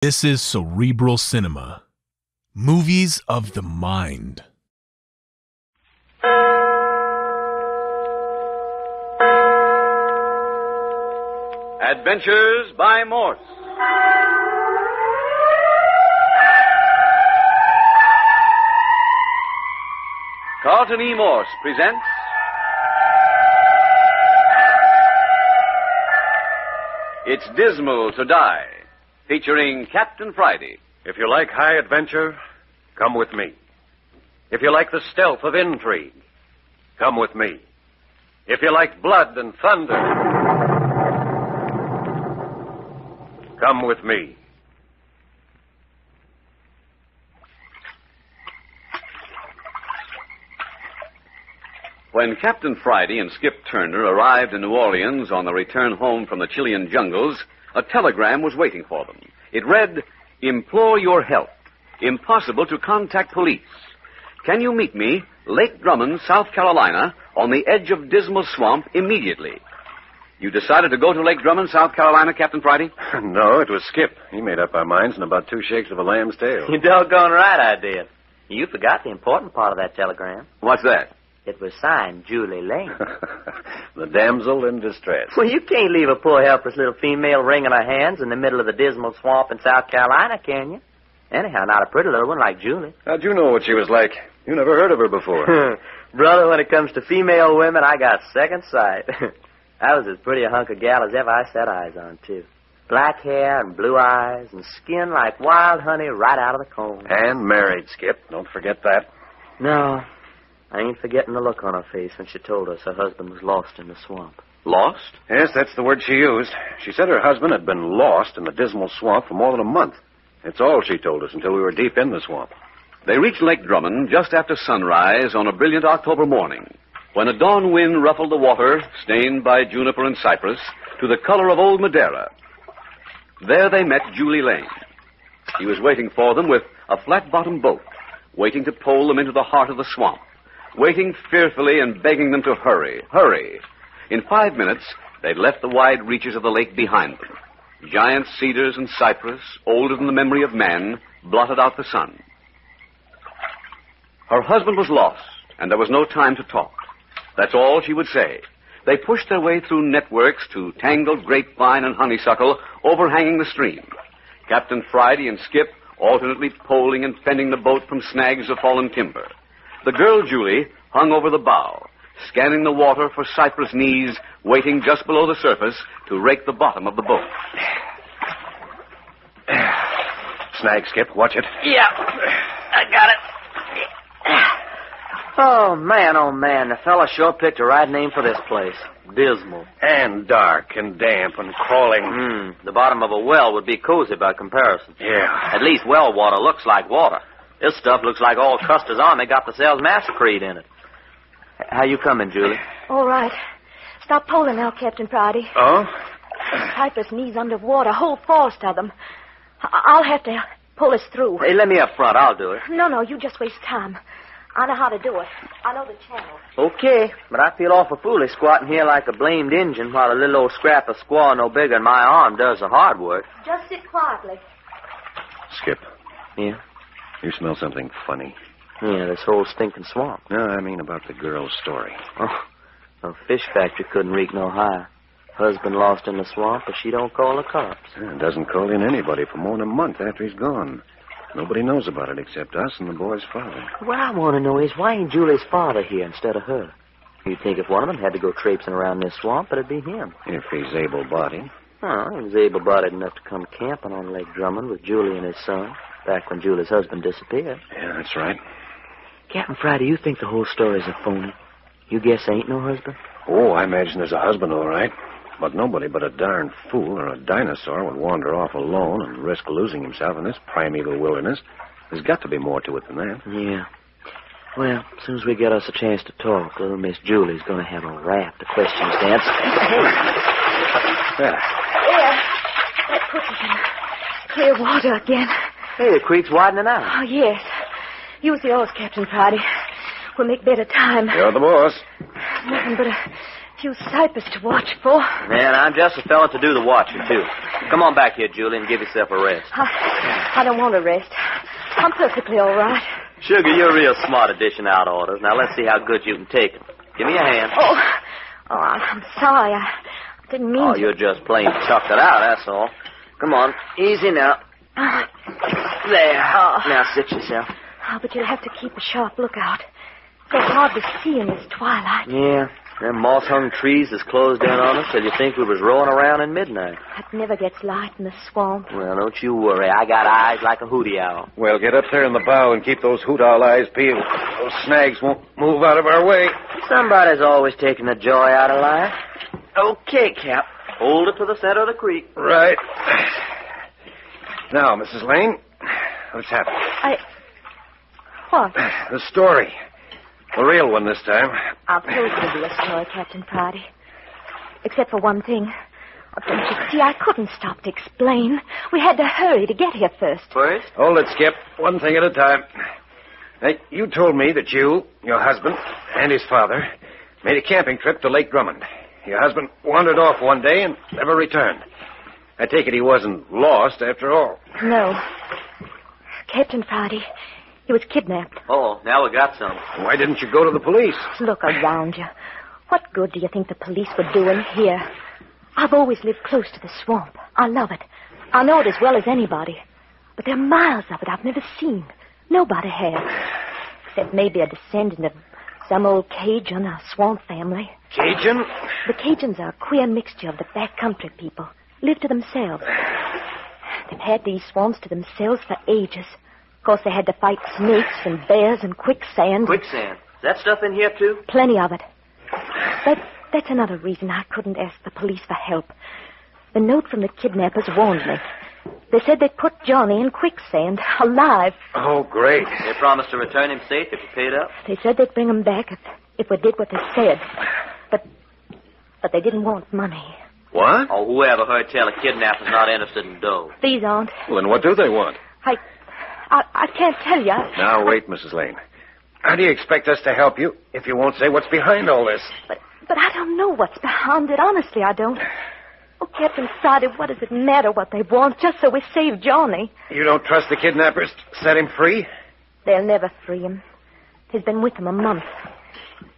This is Cerebral Cinema. Movies of the mind. Adventures by Morse. Carlton E. Morse presents It's Dismal to Die, featuring Captain Friday. If you like high adventure, come with me. If you like the stealth of intrigue, come with me. If you like blood and thunder, come with me. When Captain Friday and Skip Turner arrived in New Orleans on the return home from the Chilean jungles, a telegram was waiting for them. It read, "Implore your help. Impossible to contact police. Can you meet me, Lake Drummond, South Carolina, on the edge of Dismal Swamp immediately?" You decided to go to Lake Drummond, South Carolina, Captain Friday? No, it was Skip. He made up our minds in about 2 shakes of a lamb's tail. You're doggone right I did. You forgot the important part of that telegram. What's that? It was signed Julie Lane. The damsel in distress. Well, you can't leave a poor, helpless little female wringing her hands in the middle of the Dismal Swamp in South Carolina, can you? Anyhow, not a pretty little one like Julie. How'd you know what she was like? You never heard of her before. Brother, when it comes to female women, I got second sight. I was as pretty a hunk of gal as ever I set eyes on, too. Black hair and blue eyes and skin like wild honey right out of the comb. And married, Skip. Don't forget that. No, I ain't forgetting the look on her face when she told us her husband was lost in the swamp. Lost? Yes, that's the word she used. She said her husband had been lost in the Dismal Swamp for more than a month. That's all she told us until we were deep in the swamp. They reached Lake Drummond just after sunrise on a brilliant October morning, when a dawn wind ruffled the water, stained by juniper and cypress, to the color of old Madeira. There they met Julie Lane. He was waiting for them with a flat-bottomed boat, waiting to pole them into the heart of the swamp, waiting fearfully and begging them to hurry, hurry. In 5 minutes, they'd left the wide reaches of the lake behind them. Giant cedars and cypress, older than the memory of man, blotted out the sun. Her husband was lost, and there was no time to talk. That's all she would say. They pushed their way through networks to tangled grapevine and honeysuckle overhanging the stream. Captain Friday and Skip alternately poling and fending the boat from snags of fallen timber. The girl, Julie, hung over the bow, scanning the water for cypress knees, waiting just below the surface to rake the bottom of the boat. Snag, Skip. Watch it. Yeah, I got it. Oh, man, the fella sure picked a right name for this place. Dismal. And dark and damp and crawling. The bottom of a well would be cozy by comparison. Yeah. At least well water looks like water. This stuff looks like all Custer's Army got themselves massacred in it. How you coming, Julie? All right. Stop poling now, Captain Friday. Oh? Cypress knees underwater, whole forest of them. I'll have to pull us through. Hey, let me up front. I'll do it. No, you just waste time. I know how to do it. I know the channel. Okay, but I feel awful foolish squatting here like a blamed Injun while a little old scrap of squaw no bigger than my arm does the hard work. Just sit quietly. Skip. Yeah? You smell something funny. Yeah, this whole stinking swamp. No, I mean about the girl's story. Oh, a fish factory couldn't reek no higher. Husband lost in the swamp, but she don't call the cops. Yeah, doesn't call in anybody for more than a month after he's gone. Nobody knows about it except us and the boy's father. What I want to know is why ain't Julie's father here instead of her? You'd think if one of them had to go traipsing around this swamp, it'd be him. If he's able-bodied. Oh, he was able-bodied enough to come camping on Lake Drummond with Julie and his son, back when Julie's husband disappeared. Yeah, that's right. Captain Friday, you think the whole story's a phony? You guess ain't no husband? Oh, I imagine there's a husband, all right. But nobody but a darn fool or a dinosaur would wander off alone and risk losing himself in this primeval wilderness. There's got to be more to it than that. Yeah. Well, as soon as we get us a chance to talk, little Miss Julie's going to have a raft of questions to answer. There. That puts us in clear water again. Hey, the creek's widening out. Oh, yes. Use the oars, Captain Friday. We'll make better time. You're the boss. Nothing but a few cypress to watch for. Man, I'm just the fella to do the watching, too. Come on back here, Julie, and give yourself a rest. I don't want to rest. I'm perfectly all right. Sugar, you're real smart at dishing out orders. Now, let's see how good you can take them. Give me a hand. Oh, I'm sorry. I didn't mean to. You're just plain chucked it out, that's all. Come on. Easy now. There. Now, sit yourself. Oh, but you'll have to keep a sharp lookout. It's so hard to see in this twilight. Yeah. Them moss-hung trees has closed in on us till you think we was rolling around in midnight. It never gets light in the swamp. Well, don't you worry. I got eyes like a hootie owl. Well, get up there in the bow and keep those hoot owl eyes peeled. Those snags won't move out of our way. Somebody's always taking the joy out of life. Okay, Cap. Hold it to the center of the creek. Right. Now, Mrs. Lane, let's have it. What? The story. The real one this time. I've told you a story, Captain Friday. Except for one thing. Oh, don't you see, I couldn't stop to explain. We had to hurry to get here first. First? Hold it, Skip. One thing at a time. Now, you told me that you, your husband, and his father made a camping trip to Lake Drummond. Your husband wandered off one day and never returned. I take it he wasn't lost after all. No. Captain Friday, he was kidnapped. Oh, now we got some. Why didn't you go to the police? Look around you. What good do you think the police were doing here? I've always lived close to the swamp. I love it. I know it as well as anybody. But there are miles of it I've never seen. Nobody has. Except maybe a descendant of some old Cajun or swamp family. Cajun? The Cajuns are a queer mixture of the backcountry people. Live to themselves. They've had these swamps to themselves for ages. Of course, they had to fight snakes and bears and quicksand. Quicksand? Is that stuff in here, too? Plenty of it. That's another reason I couldn't ask the police for help. The note from the kidnappers warned me. They said they'd put Johnny in quicksand, alive. Oh, great. They promised to return him safe if you paid up? They said they'd bring him back if we did what they said. But they didn't want money. What? Oh, whoever heard tell a kidnapper's not interested in dough. These aren't. Well, then what do they want? I can't tell you. Now, wait, Mrs. Lane. How do you expect us to help you if you won't say what's behind all this? But I don't know what's behind it. Honestly, I don't. Oh, Captain Friday, what does it matter what they want, just so we save Johnny? You don't trust the kidnappers to set him free? They'll never free him. He's been with them a month.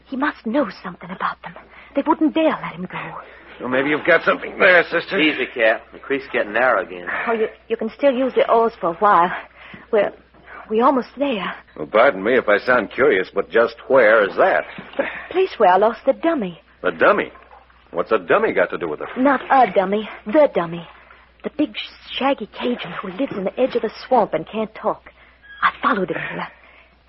He must know something about them. They wouldn't dare let him go. Well, maybe you've got something there, sister. Easy, Cap. The creek's getting narrow again. Oh, you can still use the oars for a while. We're almost there. Well, pardon me if I sound curious, but just where is that? The place where I lost the dummy. The dummy? What's a dummy got to do with it? Not a dummy, the dummy. The big, shaggy Cajun who lives in the edge of the swamp and can't talk. I followed him here,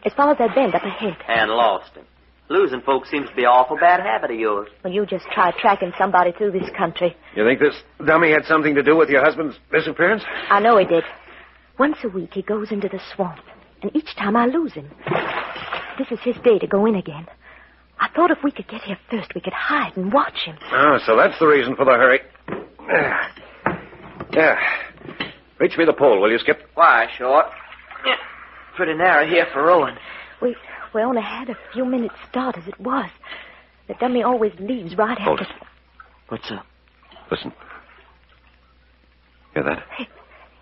as far as I bend up ahead. And lost him. Losing folks seems to be an awful bad habit of yours. Well, you just try tracking somebody through this country. You think this dummy had something to do with your husband's disappearance? I know he did. Once a week he goes into the swamp, and each time I lose him. This is his day to go in again. I thought if we could get here first, we could hide and watch him. Oh, so that's the reason for the hurry. Yeah. Reach me the pole, will you, Skip? Why, Short? Yeah. Pretty narrow here for rowing. We only had a few minutes start as it was. The dummy always leaves right Hold after... it. What's up? Listen. Hear that? Hey,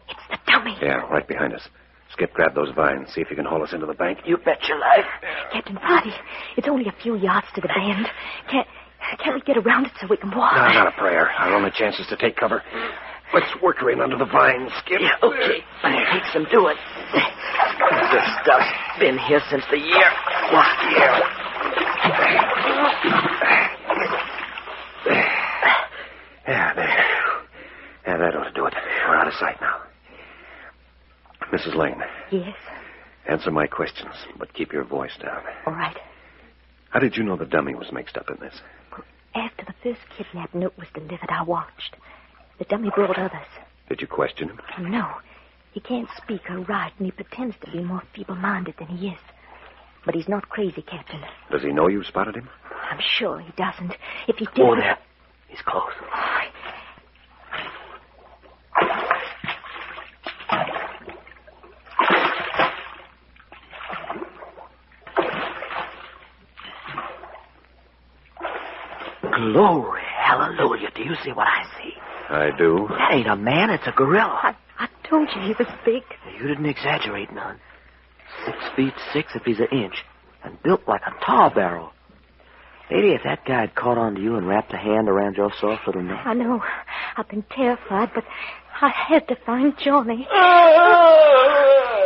it's the dummy. Yeah, right behind us. Skip, grab those vines. See if you can haul us into the bank. You bet your life. Captain Friday, it's only a few yards to the bend. Can't we get around it so we can walk? No, not a prayer. Our only chance is to take cover. Let's work her in under the vines, Skip. Yeah, okay. It takes some doing. This stuff's been here since the year. Yeah, there. Yeah, that ought to do it. We're out of sight now. Mrs. Lane. Yes? Answer my questions, but keep your voice down. All right. How did you know the dummy was mixed up in this? Well, after the first kidnap note was delivered, I watched. The dummy brought others. Did you question him? No. He can't speak or write, and he pretends to be more feeble-minded than he is. But he's not crazy, Captain. Does he know you spotted him? I'm sure he doesn't. If he did... Oh, there. He's close. Glory, hallelujah. Do you see what I see? I do. That ain't a man, it's a gorilla. I told you he was big. You didn't exaggerate none. 6'6" if he's an inch, and built like a tar barrel. Maybe if that guy had caught on to you and wrapped a hand around your soft little neck. I know. I've been terrified, but I had to find Johnny.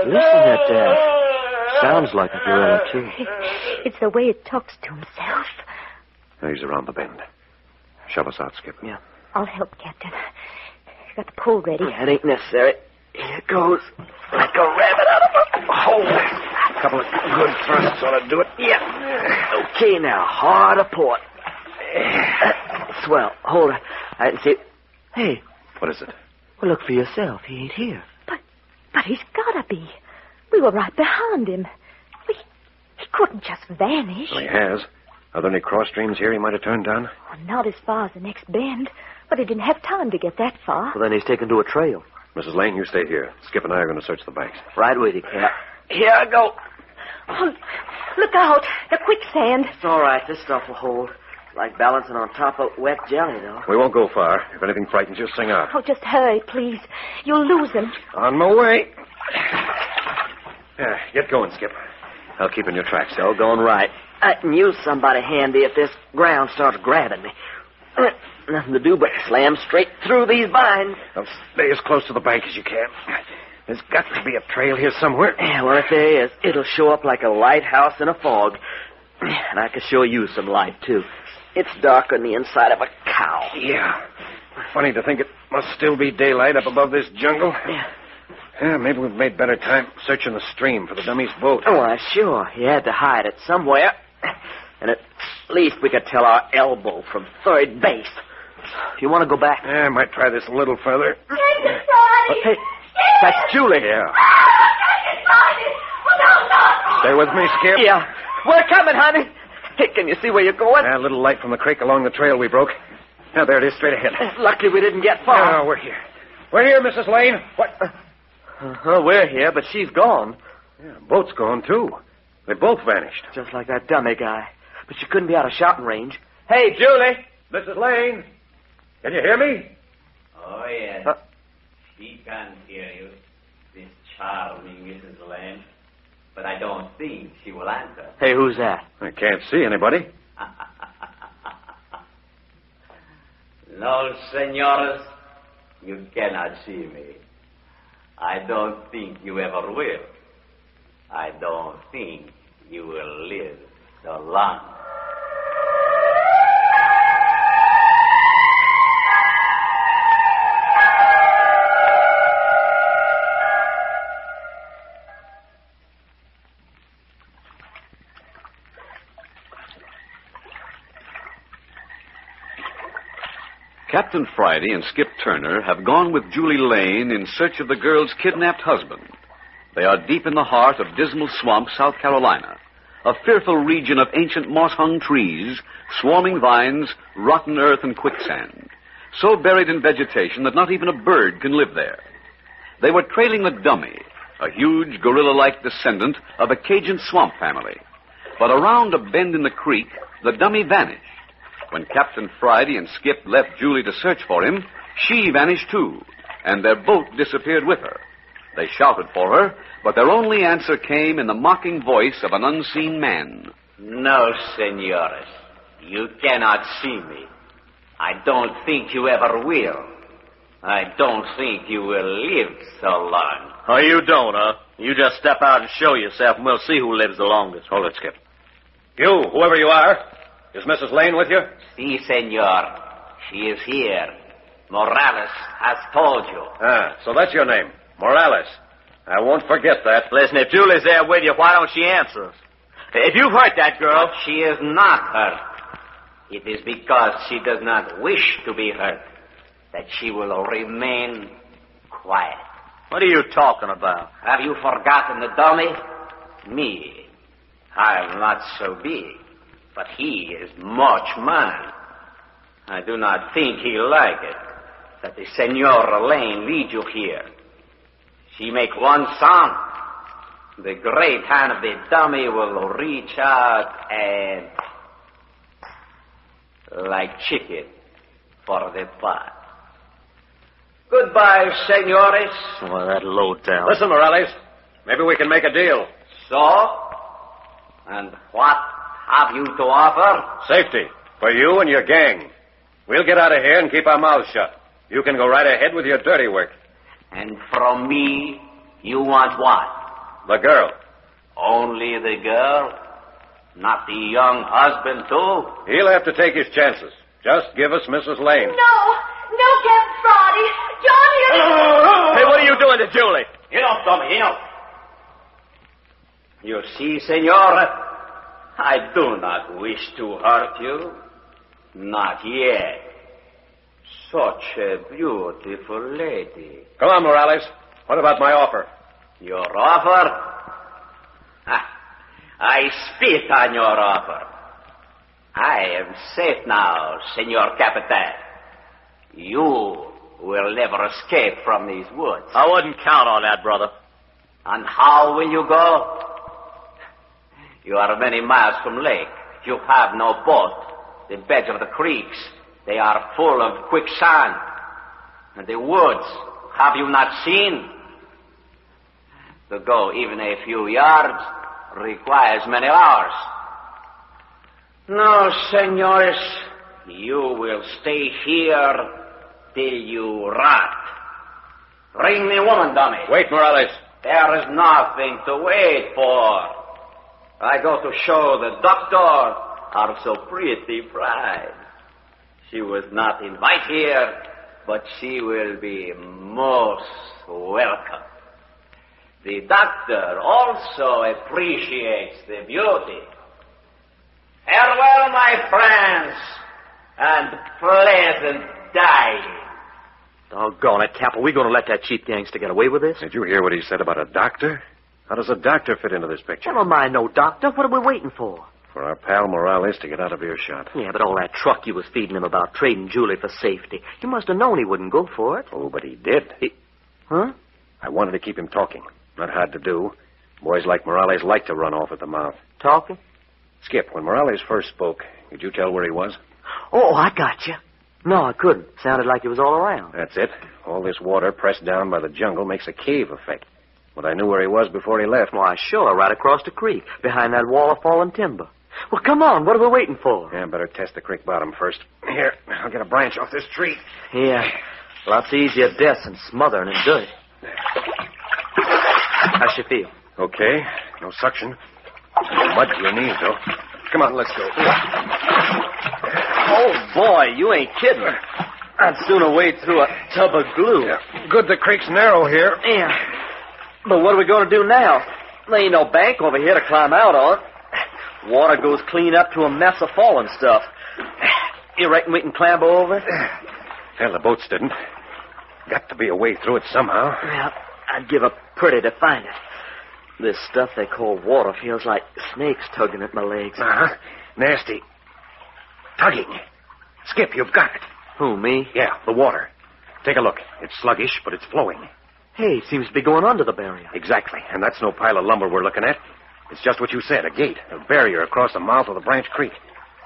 Listen at that. Sounds like a gorilla, too. It's the way it talks to himself. He's around the bend. Shove us out, Skip. Yeah. I'll help, Captain. Got the pole ready. That ain't necessary. Here it goes. Like a rabbit out of a hole. A couple of good thrusts ought to do it. Yeah. Okay, now, hard aport. Swell. Hold it. I can see. Hey. What is it? Well, look for yourself. He ain't here. But he's gotta be. We were right behind him. He couldn't just vanish. Well, he has. Are there any cross streams here he might have turned down? Oh, not as far as the next bend. But he didn't have time to get that far. Well, then he's taken to a trail. Mrs. Lane, you stay here. Skip and I are going to search the banks. Right with you, Cap. Here I go. Oh, look out. The quicksand. It's all right. This stuff will hold. Like balancing on top of wet jelly, though. We won't go far. If anything frightens you, sing out. Oh, just hurry, please. You'll lose him. On my way. Yeah, get going, Skip. I'll keep in your tracks. So going right. I can use somebody handy if this ground starts grabbing me. Nothing to do but slam straight through these vines. Now, stay as close to the bank as you can. There's got to be a trail here somewhere. Yeah, well, if there is, it'll show up like a lighthouse in a fog. And I can show you some light, too. It's darker than the inside of a cow. Yeah. Funny to think it must still be daylight up above this jungle. Yeah, maybe we've made better time searching the stream for the dummy's boat. Oh, why, sure. He had to hide it somewhere. And at least we could tell our elbow from third base. If you want to go back... Yeah, I might try this a little further. Hey, that's Julie. Yeah. Stay with me, Skip. Yeah. We're coming, honey. Hey, can you see where you're going? Yeah, a little light from the creek along the trail we broke. Now, there it is, straight ahead. Lucky we didn't get far. No, we're here. We're here, Mrs. Lane. What? We're here, but she's gone. Yeah, boat's gone, too. They both vanished. Just like that dummy guy. But she couldn't be out of shouting range. Hey, Julie! Mrs. Lane, can you hear me? Oh, yes. She can hear you, this charming Mrs. Lane. But I don't think she will answer. Hey, who's that? I can't see anybody. No, senores, you cannot see me. I don't think you ever will. I don't think you will live so long. Captain Friday and Skip Turner have gone with Julie Lane in search of the girl's kidnapped husband. They are deep in the heart of Dismal Swamp, South Carolina, a fearful region of ancient moss-hung trees, swarming vines, rotten earth, and quicksand, so buried in vegetation that not even a bird can live there. They were trailing the dummy, a huge gorilla-like descendant of a Cajun swamp family. But around a bend in the creek, the dummy vanished. When Captain Friday and Skip left Julie to search for him, she vanished too, and their boat disappeared with her. They shouted for her, but their only answer came in the mocking voice of an unseen man. No, senores. You cannot see me. I don't think you ever will. I don't think you will live so long. Oh, you don't, huh? You just step out and show yourself, and we'll see who lives the longest. Hold it, Skip. You, whoever you are, is Mrs. Lane with you? Si, senor. She is here. Morales has told you. Ah, so that's your name, Morales. I won't forget that. Listen, if Julie's there with you, why don't she answer us? If you've hurt that girl... But she is not hurt. It is because she does not wish to be hurt that she will remain quiet. What are you talking about? Have you forgotten the dummy? Me. I am not so big, but he is much money. I do not think he'll like it that the Senora Lane lead you here. She make one sound, the great hand of the dummy will reach out and, like chicken for the pot. Goodbye, senores. Well, that low down. Listen, Morales. Maybe we can make a deal. So? And what have you to offer? Safety. For you and your gang. We'll get out of here and keep our mouths shut. You can go right ahead with your dirty work. And from me, you want what? The girl. Only the girl? Not the young husband, too? He'll have to take his chances. Just give us Mrs. Lane. No, Captain Friday. John here. Hey, what are you doing to Julie? You know, Tommy, you know. You see, senor, I do not wish to hurt you. Not yet. Such a beautiful lady. Come on, Morales. What about my offer? Your offer? I spit on your offer. I am safe now, Senor Capitan. You will never escape from these woods. I wouldn't count on that, brother. And how will you go? You are many miles from lake. You have no boat. The beds of the creeks, they are full of quicksand. And the woods, have you not seen? To go even a few yards requires many hours. No, senores, you will stay here till you rot. Bring me woman, dummy. Wait, Morales. There is nothing to wait for. I go to show the doctor our so pretty bride. She was not invited here, but she will be most welcome. The doctor also appreciates the beauty. Farewell, my friends, and pleasant dying. Doggone it, Cap. Are we going to let that cheap gangster get away with this? Did you hear what he said about a doctor? How does a doctor fit into this picture? Never mind no doctor. What are we waiting for? For our pal Morales to get out of earshot. Yeah, but all that truck you was feeding him about trading Julie for safety. You must have known he wouldn't go for it. Oh, but he did. Huh? I wanted to keep him talking. Not hard to do. Boys like Morales like to run off at the mouth. Talking? Skip, when Morales first spoke, could you tell where he was? Oh, I got you. No, I couldn't. Sounded like he was all around. That's it. All this water pressed down by the jungle makes a cave effect. But I knew where he was before he left. Why, sure, right across the creek, behind that wall of fallen timber. Well, come on. What are we waiting for? Yeah, better test the creek bottom first. Here, I'll get a branch off this tree. Yeah, lots easier deaths than smothering in dirt. How's you feel? Okay. No suction. Mud to your knees, though. Come on, let's go. Oh, boy, you ain't kidding. I'd sooner wade through a tub of glue. Yeah. Good the creek's narrow here. Yeah. But what are we going to do now? There ain't no bank over here to climb out on. Water goes clean up to a mess of fallen stuff. You reckon we can clamber over? Well, the boats didn't. Got to be a way through it somehow. Well, I'd give a pretty to find it. This stuff they call water feels like snakes tugging at my legs. Uh-huh. Nasty. Tugging. Skip, you've got it. Who, me? Yeah, the water. Take a look. It's sluggish, but it's flowing. Hey, it seems to be going under the barrier. Exactly. And that's no pile of lumber we're looking at. It's just what you said, a gate, a barrier across the mouth of the Branch Creek.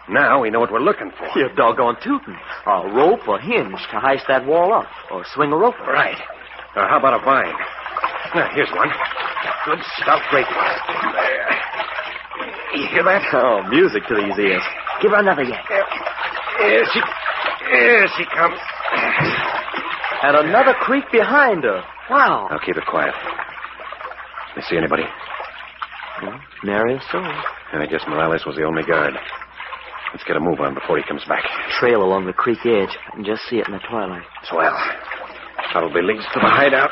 Now we know what we're looking for. You're doggone tootin'. A rope or hinge to heist that wall up, or swing a rope. Right. How about a vine? Here's one. Good stout grapevine. You hear that? Oh, music to these ears. Give her another yank. Here she comes. And another creek behind her. Wow. I'll keep it quiet. You see anybody? Nary a soul. I guess Morales was the only guard. Let's get a move on before he comes back. Trail along the creek edge. I can just see it in the twilight. Swell. Probably leads to the hideout.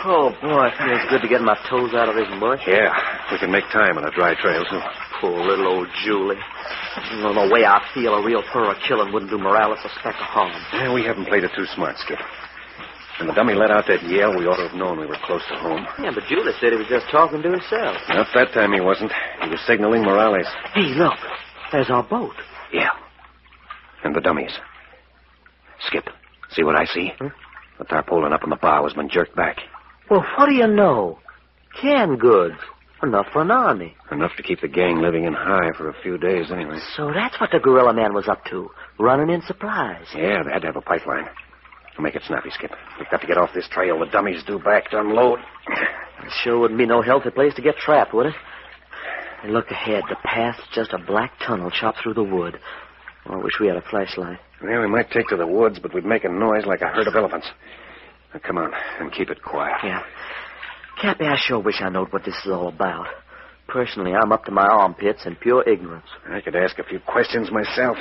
Oh, boy, it feels good to get my toes out of this bush. Yeah, we can make time on a dry trail, too. Poor little old Julie. The way I feel, a real thorough killing wouldn't do Morales a speck of harm. Yeah, we haven't played it too smart, Skip. When the dummy let out that yell, we ought to have known we were close to home. Yeah, but Julie said he was just talking to himself. Not that time he wasn't. He was signaling Morales. Hey, look. There's our boat. Yeah. And the dummies. Skip, see what I see? The tarpaulin up on the bow has been jerked back. Well, what do you know? Canned goods. Enough for an army. Enough to keep the gang living in high for a few days, anyway. So that's what the gorilla man was up to, running in supplies. Yeah, they had to have a pipeline. Make it snappy, Skip. We've got to get off this trail. The dummy's due back to unload. It sure wouldn't be no healthy place to get trapped, would it? And look ahead. The path's just a black tunnel chopped through the wood. Oh, I wish we had a flashlight. Yeah, we might take to the woods, but we'd make a noise like a herd of elephants. Now, come on, and keep it quiet. Yeah. Cappy, I sure wish I knowed what this is all about. Personally, I'm up to my armpits in pure ignorance. I could ask a few questions myself.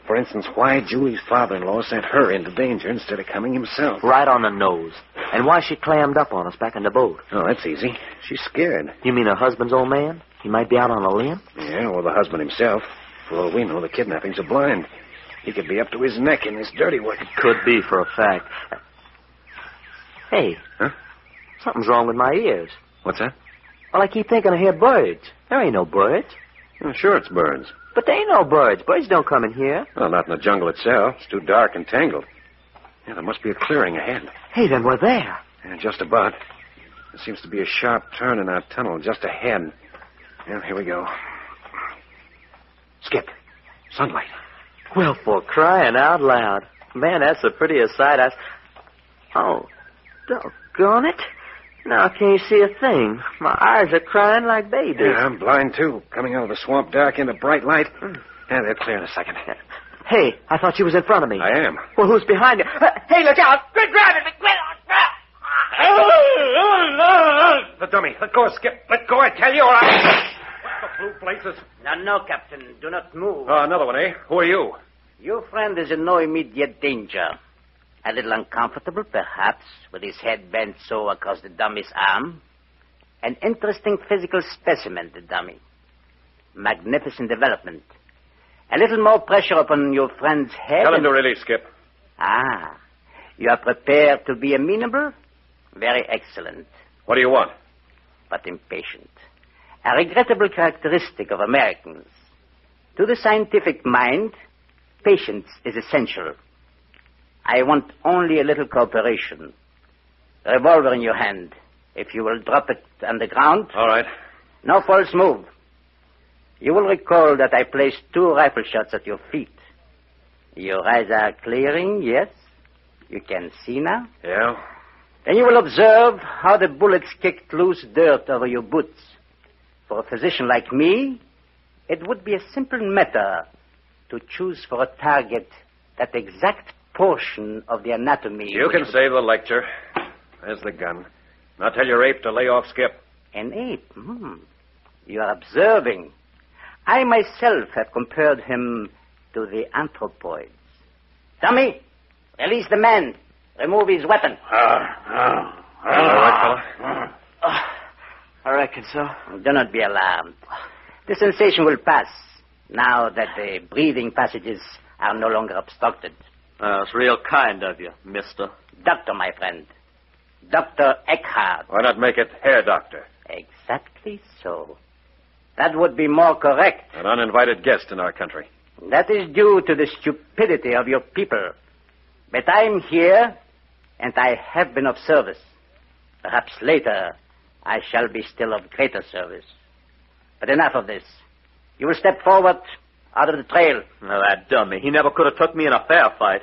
For instance, why Julie's father-in-law sent her into danger instead of coming himself. Right on the nose. And why she clammed up on us back in the boat. Oh, that's easy. She's scared. You mean her husband's old man? He might be out on a limb? Yeah, or the husband himself. For all we know, the kidnappings are blind. He could be up to his neck in this dirty work. It could be, for a fact. Hey. Huh? Something's wrong with my ears. What's that? Well, I keep thinking I hear birds. There ain't no birds. Oh, sure, it's birds. But there ain't no birds. Birds don't come in here. Well, not in the jungle itself. It's too dark and tangled. Yeah, there must be a clearing ahead. Hey, then we're there. Yeah, just about. There seems to be a sharp turn in our tunnel just ahead. Yeah, here we go. Skip. Sunlight. Well, for crying out loud. Man, that's the prettiest sight Oh, doggone it. Now I can't see a thing. My eyes are crying like babies. Yeah, I'm blind, too. Coming out of the swamp dark into bright light. Yeah, they'll clear in a second. Hey, I thought you was in front of me. I am. Well, who's behind you? Hey, look out! Quit driving me! Quit! The dummy. Let go, Skip. Let go, I tell you, or I... What the blue blazes? No, Captain. Do not move. Oh, another one, eh? Who are you? Your friend is in no immediate danger. A little uncomfortable, perhaps, with his head bent so across the dummy's arm. An interesting physical specimen, the dummy. Magnificent development. A little more pressure upon your friend's head. Tell him to release, Skip. Ah, you are prepared to be amenable? Very excellent. What do you want? But impatient. A regrettable characteristic of Americans. To the scientific mind, patience is essential. I want only a little cooperation. A revolver in your hand. If you will drop it on the ground. All right. No false move. You will recall that I placed 2 rifle shots at your feet. Your eyes are clearing, yes? You can see now? Yeah. Then you will observe how the bullets kicked loose dirt over your boots. For a physician like me, it would be a simple matter to choose for a target that exact portion of the anatomy. You can save the lecture. There's the gun. Now tell your ape to lay off Skip. An ape? You are observing. I myself have compared him to the anthropoids. Dummy, release the man. Remove his weapon. All right, fella? I reckon so. Do not be alarmed. The sensation will pass now that the breathing passages are no longer obstructed. It's real kind of you, mister. Doctor, my friend. Dr. Eckhart. Why not make it hair doctor? Exactly so. That would be more correct. An uninvited guest in our country. That is due to the stupidity of your people. But I'm here, and I have been of service. Perhaps later, I shall be still of greater service. But enough of this. You will step forward out of the trail. Now, that dummy. He never could have took me in a fair fight.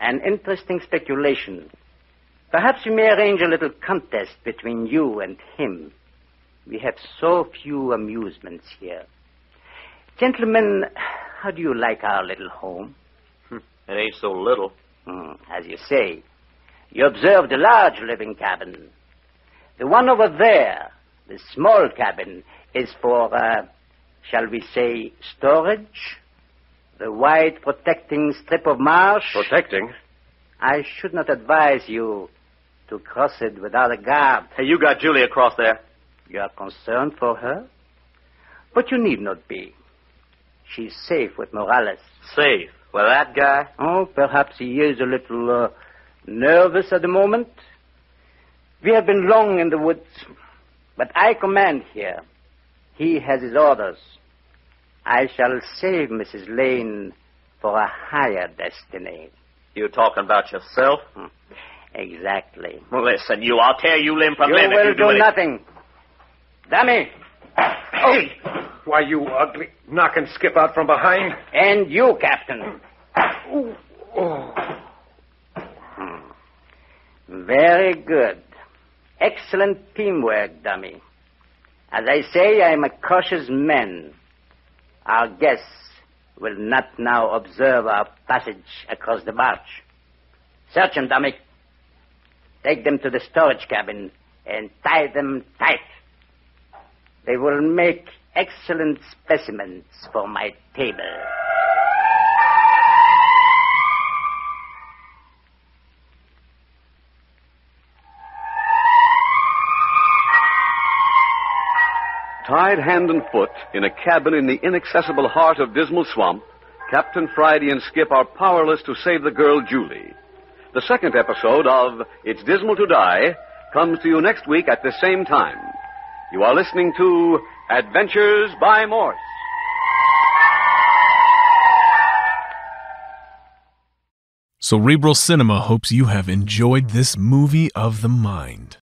An interesting speculation. Perhaps we may arrange a little contest between you and him. We have so few amusements here. Gentlemen, how do you like our little home? It ain't so little. As you say. You observe the large living cabin. The one over there, the small cabin, is for, shall we say, storage? The wide protecting strip of marsh? Protecting? I should not advise you to cross it without a guard. Hey, you got Julie across there. You are concerned for her? But you need not be. She's safe with Morales. Safe? Well, that guy? Oh, perhaps he is a little nervous at the moment. We have been long in the woods, but I command here. He has his orders. I shall save Mrs. Lane for a higher destiny. You talking about yourself? Exactly. Well, listen, I'll tear you limb from you limb. will do nothing. Dummy! Hey! Why, you ugly knocking Skip out from behind. And you, Captain. Ooh. Oh. Very good. Excellent teamwork, Dummy. As I say, I'm a cautious man. Our guests will not now observe our passage across the march. Search them, Dummy. Take them to the storage cabin and tie them tight. They will make excellent specimens for my table. Tied hand and foot in a cabin in the inaccessible heart of Dismal Swamp, Captain Friday and Skip are powerless to save the girl Julie. The second episode of It's Dismal to Die comes to you next week at the same time. You are listening to Adventures by Morse. Cerebral Cinema hopes you have enjoyed this movie of the mind.